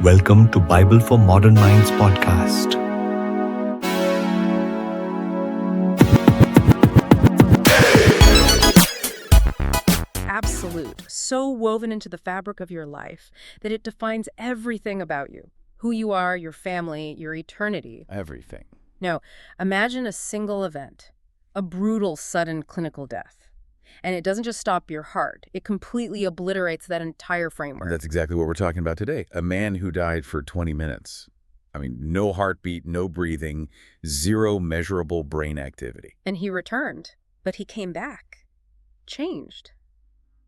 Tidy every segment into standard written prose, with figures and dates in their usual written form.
Welcome to Bible for Modern Minds podcast. Absolute, so woven into the fabric of your life that it defines everything about you. Who you are, your family, your eternity. Everything. Now, imagine a single event, a brutal, sudden clinical death. And it doesn't just stop your heart, it completely obliterates that entire framework. That's exactly what we're talking about today. A man who died for 20 minutes. I mean, no heartbeat, no breathing, zero measurable brain activity. And he returned, but he came back, changed,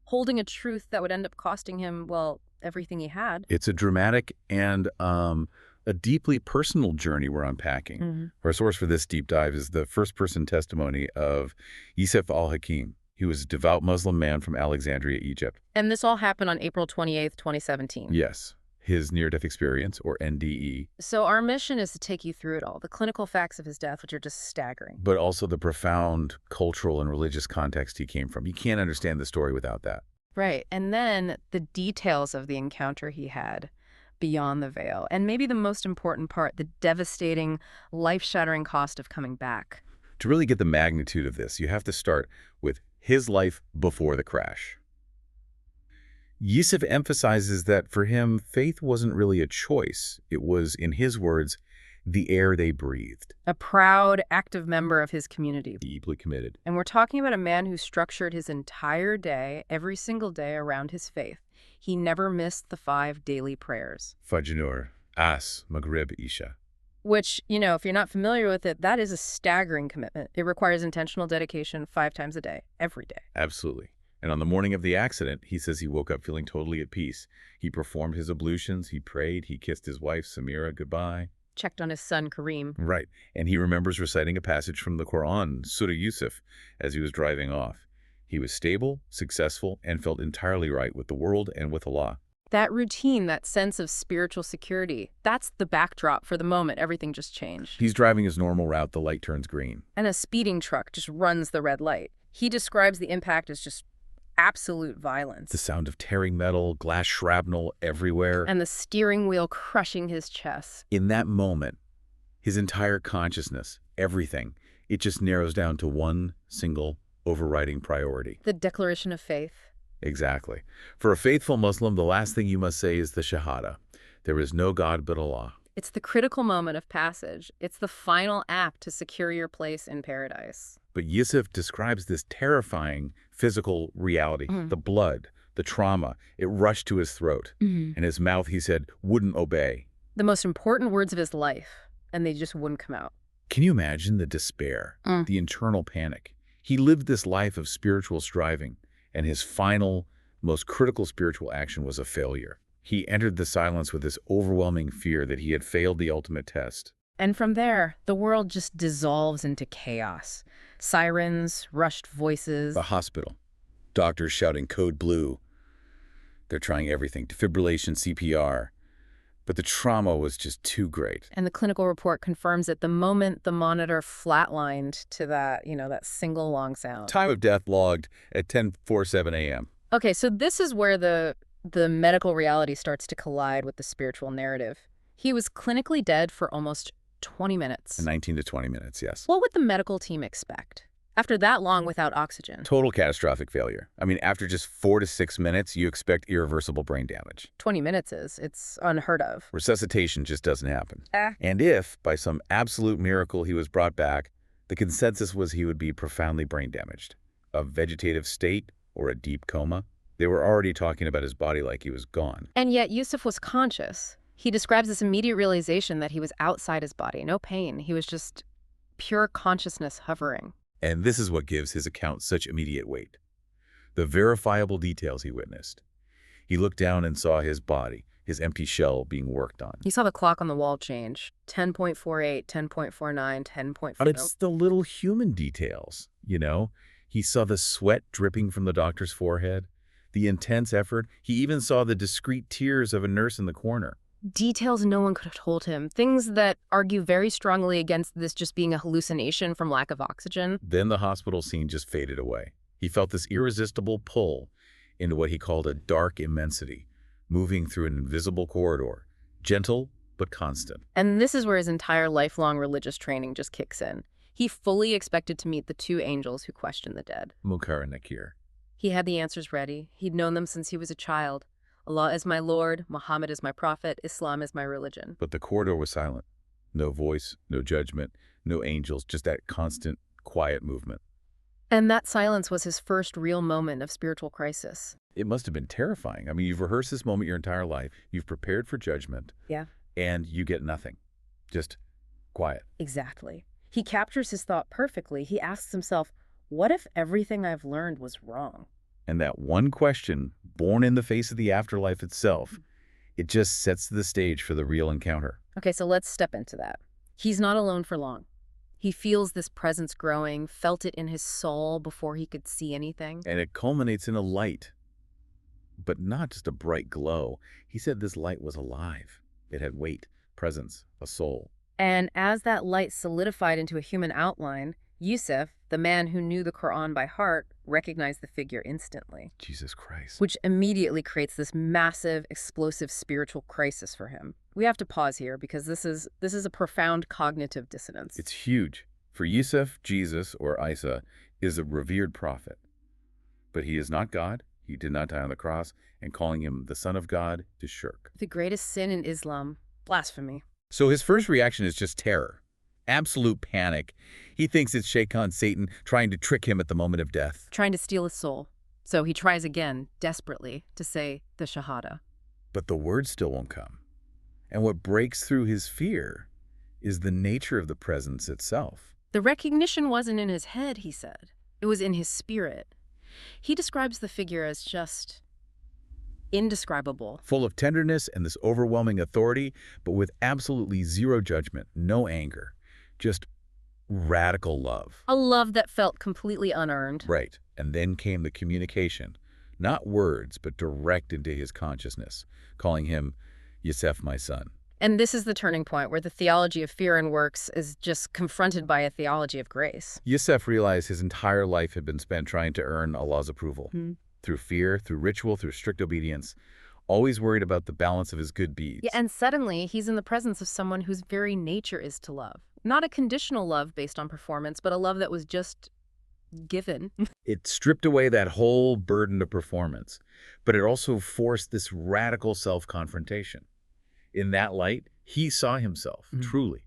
holding a truth that would end up costing him, well, everything he had. It's a dramatic and a deeply personal journey we're unpacking. Mm-hmm. Our source for this deep dive is the first-person testimony of Yusuf al-Hakim. He was a devout Muslim man from Alexandria, Egypt. And this all happened on April 28th, 2017. Yes, his near-death experience, or NDE. So our mission is to take you through it all, the clinical facts of his death, which are just staggering. But also the profound cultural and religious context he came from. You can't understand the story without that. Right. And then the details of the encounter he had beyond the veil. And maybe the most important part, the devastating, life-shattering cost of coming back. To really get the magnitude of this, you have to start with his life before the crash. Yusuf emphasizes that for him, faith wasn't really a choice. It was, in his words, the air they breathed. A proud, active member of his community. Deeply committed. And we're talking about a man who structured his entire day, every single day, around his faith. He never missed the 5 daily prayers. Fajr, As, Maghrib, Isha. Which, if you're not familiar with it, that is a staggering commitment. It requires intentional dedication 5 times a day, every day. Absolutely. And on the morning of the accident, he says he woke up feeling totally at peace. He performed his ablutions, he prayed, he kissed his wife, Samira, goodbye. Checked on his son, Kareem. Right. And he remembers reciting a passage from the Quran, Surah Yusuf, as he was driving off. He was stable, successful, and felt entirely right with the world and with Allah. That routine, that sense of spiritual security, that's the backdrop for the moment everything just changed. He's driving his normal route, the light turns green. And a speeding truck just runs the red light. He describes the impact as just absolute violence. The sound of tearing metal, glass shrapnel everywhere. And the steering wheel crushing his chest. In that moment, his entire consciousness, everything, it just narrows down to one single overriding priority. The declaration of faith. Exactly. For a faithful Muslim, the last thing you must say is the Shahada. There is no God but Allah. It's the critical moment of passage. It's the final act to secure your place in paradise. But Yusuf describes this terrifying physical reality, the blood, the trauma. It rushed to his throat. And his mouth, he said, wouldn't obey. The most important words of his life, and they just wouldn't come out. Can you imagine the despair, the internal panic? He lived this life of spiritual striving, and his final, most critical spiritual action was a failure. He entered the silence with this overwhelming fear that he had failed the ultimate test. And from there, the world just dissolves into chaos. Sirens, rushed voices. The hospital. Doctors shouting code blue. They're trying everything, defibrillation, CPR. But the trauma was just too great. And the clinical report confirms it the moment the monitor flatlined to that, that single long sound. Time of death logged at 10:47 a.m. Okay, so this is where the medical reality starts to collide with the spiritual narrative. He was clinically dead for almost 20 minutes. 19 to 20 minutes, yes. What would the medical team expect after that long without oxygen? Total catastrophic failure. I mean, after just 4 to 6 minutes, you expect irreversible brain damage. 20 minutes it's unheard of. Resuscitation just doesn't happen. And if, by some absolute miracle, he was brought back, the consensus was he would be profoundly brain damaged. A vegetative state or a deep coma. They were already talking about his body like he was gone. And yet Yusuf was conscious. He describes this immediate realization that he was outside his body, no pain. He was just pure consciousness hovering. And this is what gives his account such immediate weight. The verifiable details he witnessed. He looked down and saw his body, his empty shell being worked on. He saw the clock on the wall change. 10.48, 10.49, 10.4. But it's the little human details, He saw the sweat dripping from the doctor's forehead, the intense effort. He even saw the discreet tears of a nurse in the corner. Details no one could have told him. Things that argue very strongly against this just being a hallucination from lack of oxygen. Then the hospital scene just faded away. He felt this irresistible pull into what he called a dark immensity, moving through an invisible corridor, gentle but constant. And this is where his entire lifelong religious training just kicks in. He fully expected to meet the two angels who question the dead. Munkar and Nakir. He had the answers ready. He'd known them since he was a child. Allah is my Lord, Muhammad is my prophet, Islam is my religion. But the corridor was silent. No voice, no judgment, no angels, just that constant, quiet movement. And that silence was his first real moment of spiritual crisis. It must have been terrifying. I mean, you've rehearsed this moment your entire life. You've prepared for judgment. Yeah. And you get nothing. Just quiet. Exactly. He captures his thought perfectly. He asks himself, what if everything I've learned was wrong? And that one question, born in the face of the afterlife itself, it just sets the stage for the real encounter. Okay, so let's step into that. He's not alone for long. He feels this presence growing, felt it in his soul before he could see anything. And it culminates in a light, but not just a bright glow. He said this light was alive. It had weight, presence, a soul. And as that light solidified into a human outline, Yusuf, the man who knew the Quran by heart, recognized the figure instantly. Jesus Christ. Which immediately creates this massive, explosive spiritual crisis for him. We have to pause here because this is a profound cognitive dissonance. It's huge. For Yusuf, Jesus, or Isa, is a revered prophet. But he is not God. He did not die on the cross, and calling him the Son of God is shirk. The greatest sin in Islam, blasphemy. So his first reaction is just terror. Absolute panic. He thinks it's Shaitan Satan trying to trick him at the moment of death. Trying to steal his soul. So he tries again, desperately, to say the Shahada. But the words still won't come. And what breaks through his fear is the nature of the presence itself. The recognition wasn't in his head, he said. It was in his spirit. He describes the figure as just indescribable. Full of tenderness and this overwhelming authority, but with absolutely zero judgment, no anger. Just radical love. A love that felt completely unearned. Right. And then came the communication. Not words, but direct into his consciousness, calling him Yusuf, my son. And this is the turning point where the theology of fear and works is just confronted by a theology of grace. Yusuf realized his entire life had been spent trying to earn Allah's approval. Through fear, through ritual, through strict obedience, always worried about the balance of his good deeds. Yeah, and suddenly he's in the presence of someone whose very nature is to love. Not a conditional love based on performance, but a love that was just given. It stripped away that whole burden of performance, but it also forced this radical self-confrontation. In that light, he saw himself, truly.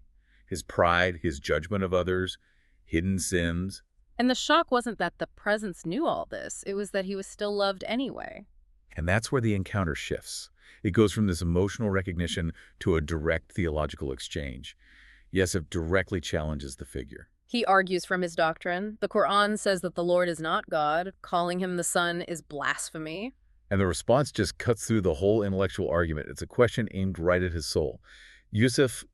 His pride, his judgment of others, hidden sins. And the shock wasn't that the presence knew all this. It was that he was still loved anyway. And that's where the encounter shifts. It goes from this emotional recognition to a direct theological exchange. Yusuf directly challenges the figure. He argues from his doctrine. The Quran says that the Lord is not God. Calling him the Son is blasphemy. And the response just cuts through the whole intellectual argument. It's a question aimed right at his soul. Yusuf,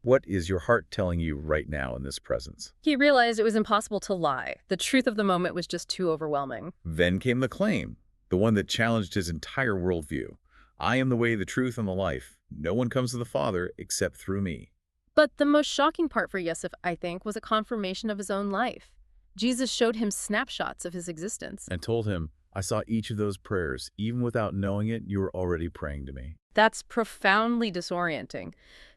what is your heart telling you right now in this presence? He realized it was impossible to lie. The truth of the moment was just too overwhelming. Then came the claim, the one that challenged his entire worldview. I am the way, the truth, and the life. No one comes to the Father except through me. But the most shocking part for Yusuf, I think, was a confirmation of his own life. Jesus showed him snapshots of his existence. And told him, I saw each of those prayers. Even without knowing it, you were already praying to me. That's profoundly disorienting.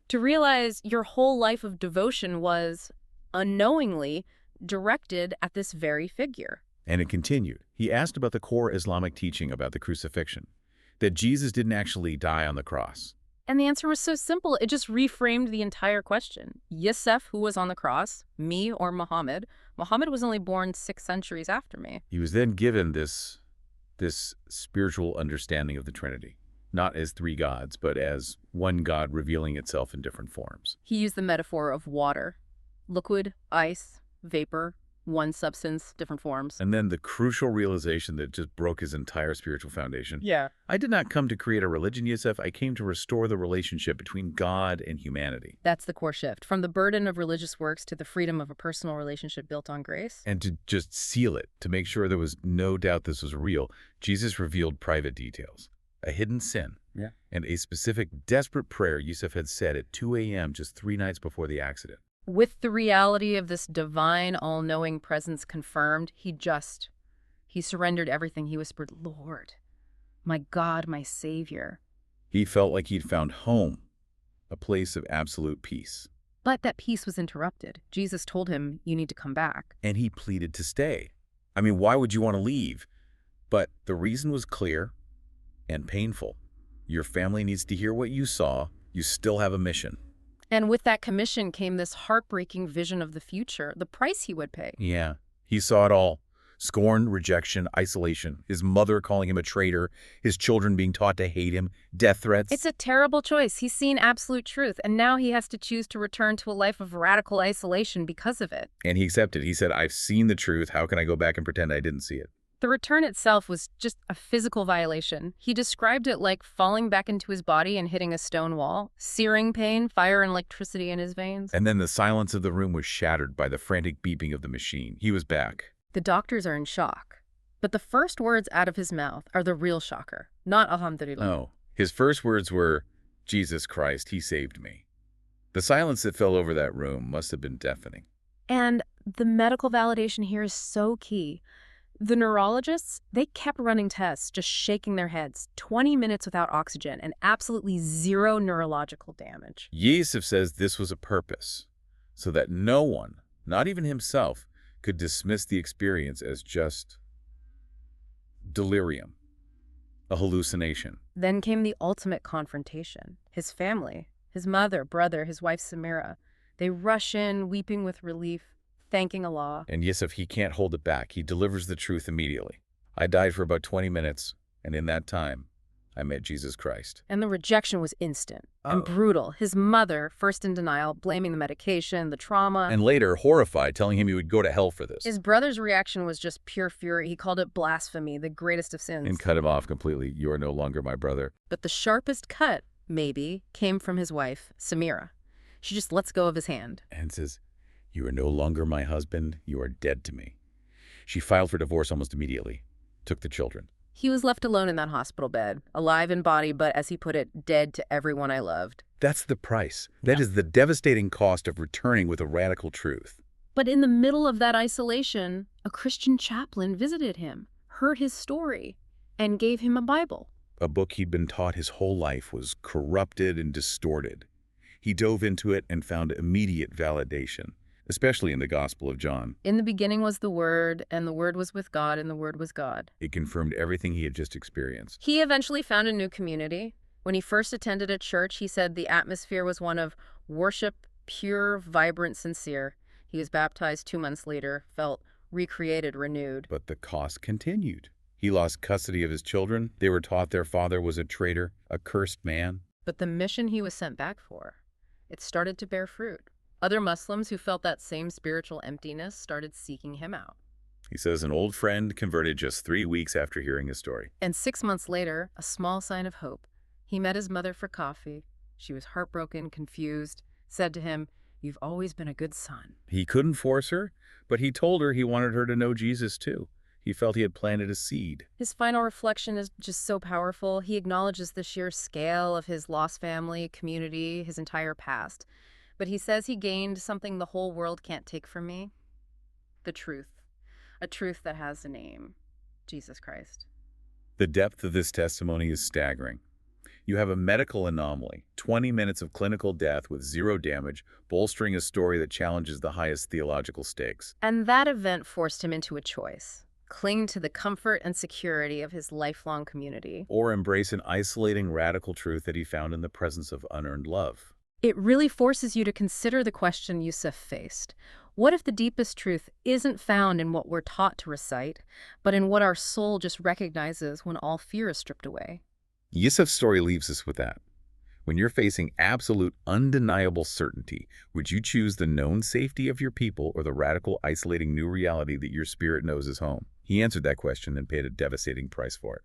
To realize your whole life of devotion was, unknowingly, directed at this very figure. And it continued. He asked about the core Islamic teaching about the crucifixion, that Jesus didn't actually die on the cross. And the answer was so simple, it just reframed the entire question. Yusuf, who was on the cross, me or Muhammad? Muhammad was only born 6 centuries after me. He was then given this spiritual understanding of the Trinity, not as 3 gods, but as one God revealing itself in different forms. He used the metaphor of water, liquid, ice, vapor, one substance, different forms. And then the crucial realization that just broke his entire spiritual foundation. Yeah. I did not come to create a religion, Yusuf. I came to restore the relationship between God and humanity. That's the core shift, from the burden of religious works to the freedom of a personal relationship built on grace. And to just seal it, to make sure there was no doubt this was real, Jesus revealed private details, a hidden sin, and a specific desperate prayer Yusuf had said at 2 a.m. just 3 nights before the accident. With the reality of this divine, all-knowing presence confirmed, he surrendered everything. He whispered, Lord, my God, my Savior. He felt like he'd found home, a place of absolute peace. But that peace was interrupted. Jesus told him, you need to come back. And he pleaded to stay. I mean, why would you want to leave? But the reason was clear and painful. Your family needs to hear what you saw. You still have a mission. And with that commission came this heartbreaking vision of the future, the price he would pay. Yeah, he saw it all. Scorn, rejection, isolation, his mother calling him a traitor, his children being taught to hate him, death threats. It's a terrible choice. He's seen absolute truth, and now he has to choose to return to a life of radical isolation because of it. And he accepted. He said, I've seen the truth. How can I go back and pretend I didn't see it? The return itself was just a physical violation. He described it like falling back into his body and hitting a stone wall, searing pain, fire and electricity in his veins. And then the silence of the room was shattered by the frantic beeping of the machine. He was back. The doctors are in shock. But the first words out of his mouth are the real shocker, not alhamdulillah. No. His first words were, Jesus Christ, he saved me. The silence that fell over that room must have been deafening. And the medical validation here is so key. The neurologists, they kept running tests, just shaking their heads, 20 minutes without oxygen and absolutely zero neurological damage. Yusuf says this was a purpose, so that no one, not even himself, could dismiss the experience as just delirium, a hallucination. Then came the ultimate confrontation. His family, his mother, brother, his wife Samira, they rush in, weeping with relief, thanking Allah. And Yusuf, he can't hold it back. He delivers the truth immediately. I died for about 20 minutes, and in that time, I met Jesus Christ. And the rejection was instant and brutal. His mother, first in denial, blaming the medication, the trauma. And later, horrified, telling him he would go to hell for this. His brother's reaction was just pure fury. He called it blasphemy, the greatest of sins. And cut him off completely. You are no longer my brother. But the sharpest cut, maybe, came from his wife, Samira. She just lets go of his hand. And says, you are no longer my husband. You are dead to me. She filed for divorce almost immediately, took the children. He was left alone in that hospital bed, alive in body, but as he put it, dead to everyone I loved. That's the price. That is the devastating cost of returning with a radical truth. But in the middle of that isolation, a Christian chaplain visited him, heard his story, and gave him a Bible. A book he'd been taught his whole life was corrupted and distorted. He dove into it and found immediate validation, especially in the Gospel of John. In the beginning was the Word, and the Word was with God, and the Word was God. It confirmed everything he had just experienced. He eventually found a new community. When he first attended a church, he said the atmosphere was one of worship, pure, vibrant, sincere. He was baptized 2 months later, felt recreated, renewed. But the cost continued. He lost custody of his children. They were taught their father was a traitor, a cursed man. But the mission he was sent back for, it started to bear fruit. Other Muslims who felt that same spiritual emptiness started seeking him out. He says an old friend converted just 3 weeks after hearing his story. And 6 months later, a small sign of hope. He met his mother for coffee. She was heartbroken, confused, said to him, "You've always been a good son." He couldn't force her, but he told her he wanted her to know Jesus too. He felt he had planted a seed. His final reflection is just so powerful. He acknowledges the sheer scale of his lost family, community, his entire past. But he says he gained something the whole world can't take from me. The truth. A truth that has a name. Jesus Christ. The depth of this testimony is staggering. You have a medical anomaly, 20 minutes of clinical death with zero damage, bolstering a story that challenges the highest theological stakes. And that event forced him into a choice. Cling to the comfort and security of his lifelong community. Or embrace an isolating radical truth that he found in the presence of unearned love. It really forces you to consider the question Yusuf faced. What if the deepest truth isn't found in what we're taught to recite, but in what our soul just recognizes when all fear is stripped away? Yusuf's story leaves us with that. When you're facing absolute, undeniable certainty, would you choose the known safety of your people or the radical, isolating new reality that your spirit knows is home? He answered that question and paid a devastating price for it.